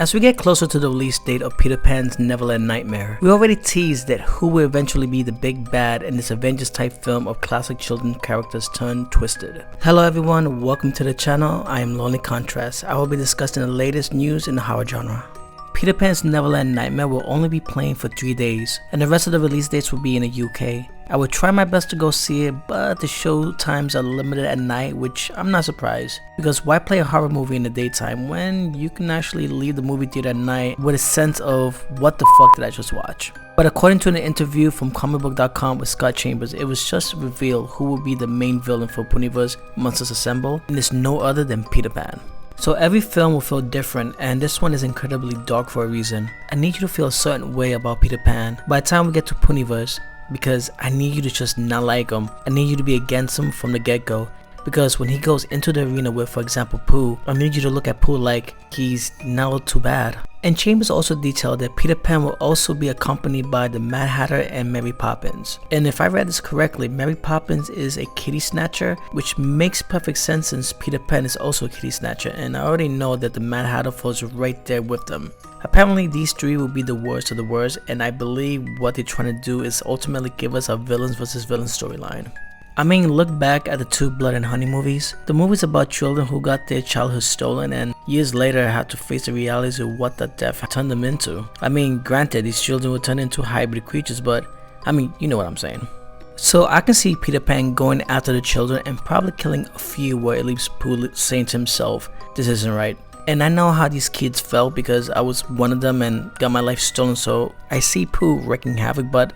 As we get closer to the release date of Peter Pan's Neverland Nightmare, we already teased that who will eventually be the big bad in this Avengers type film of classic children's characters turned twisted. Hello everyone, welcome to the channel. I am Lonely Contrast. I will be discussing the latest news in the horror genre. Peter Pan's Neverland Nightmare will only be playing for 3 days, and the rest of the release dates will be in the UK. I will try my best to go see it, but the show times are limited at night, which I'm not surprised. Because why play a horror movie in the daytime when you can actually leave the movie theater at night with a sense of what the fuck did I just watch? But according to an interview from comicbook.com with Scott Chambers, it was just revealed who will be the main villain for Poohniverse Monsters Assemble, and it's no other than Peter Pan. So every film will feel different, and this one is incredibly dark for a reason. I need you to feel a certain way about Peter Pan by the time we get to Poohniverse, because I need you to just not like him. I need you to be against him from the get-go, because when he goes into the arena with, for example, Pooh, I need you to look at Pooh like he's not too bad. And Chambers also detailed that Peter Pan will also be accompanied by the Mad Hatter and Mary Poppins. And if I read this correctly, Mary Poppins is a kitty snatcher, which makes perfect sense since Peter Pan is also a kitty snatcher, and I already know that the Mad Hatter falls right there with them. Apparently these three will be the worst of the worst, and I believe what they're trying to do is ultimately give us a villains versus villains storyline. I mean, look back at the two Blood and Honey movies. The movies about children who got their childhood stolen and years later had to face the realities of what that death turned them into. I mean, granted, these children were turned into hybrid creatures, but I mean, you know what I'm saying. So I can see Peter Pan going after the children and probably killing a few, where it leaves Pooh saying to himself, this isn't right. And I know how these kids felt because I was one of them and got my life stolen, so I see Pooh wreaking havoc, but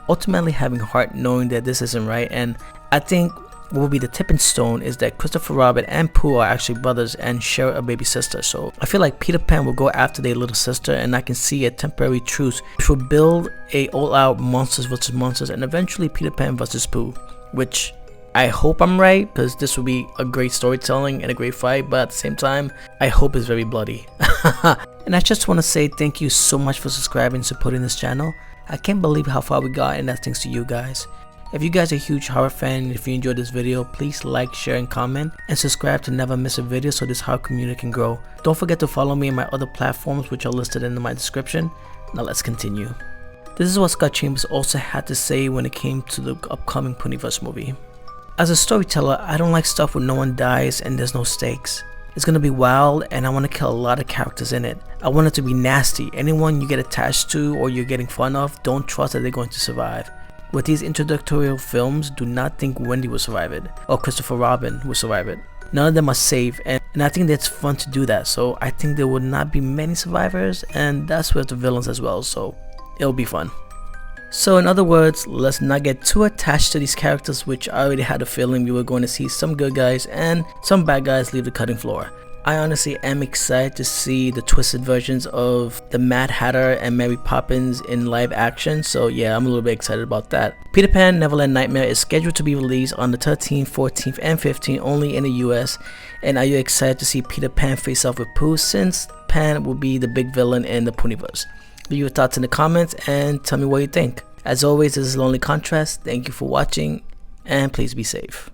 ultimately having heart knowing that this isn't right. And I think what will be the tipping stone is that Christopher Robin and Pooh are actually brothers and share a baby sister. So I feel like Peter Pan will go after their little sister, and I can see a temporary truce which will build a all-out monsters versus monsters and eventually Peter Pan versus Pooh, which I hope I'm right, because this will be a great storytelling and a great fight, but at the same time I hope it's very bloody. And I just want to say thank you so much for subscribing and supporting this channel. I can't believe how far we got, and that's thanks to you guys. If you guys are a huge horror fan and if you enjoyed this video, please like, share and comment, and subscribe to never miss a video so this horror community can grow. Don't forget to follow me on my other platforms which are listed in my description. Now let's continue. This is what Scott Chambers also had to say when it came to the upcoming Poohniverse movie. As a storyteller, I don't like stuff where no one dies and there's no stakes. It's gonna be wild, and I want to kill a lot of characters in it. I want it to be nasty. Anyone you get attached to or you're getting fun of, don't trust that they're going to survive. With these introductory films, do not think Wendy will survive it or Christopher Robin will survive it. None of them are safe, and I think that's fun to do that. So I think there will not be many survivors, and that's with the villains as well, so it'll be fun. So in other words, let's not get too attached to these characters, which I already had a feeling we were going to see some good guys and some bad guys leave the cutting floor. I honestly am excited to see the twisted versions of the Mad Hatter and Mary Poppins in live action, so yeah, I'm a little bit excited about that. Peter Pan Neverland Nightmare is scheduled to be released on the 13th, 14th, and 15th only in the US. And are you excited to see Peter Pan face off with Pooh, since Pan will be the big villain in the Poohniverse? Leave your thoughts in the comments and tell me what you think. As always, this is Lonely Contrast. Thank you for watching, and please be safe.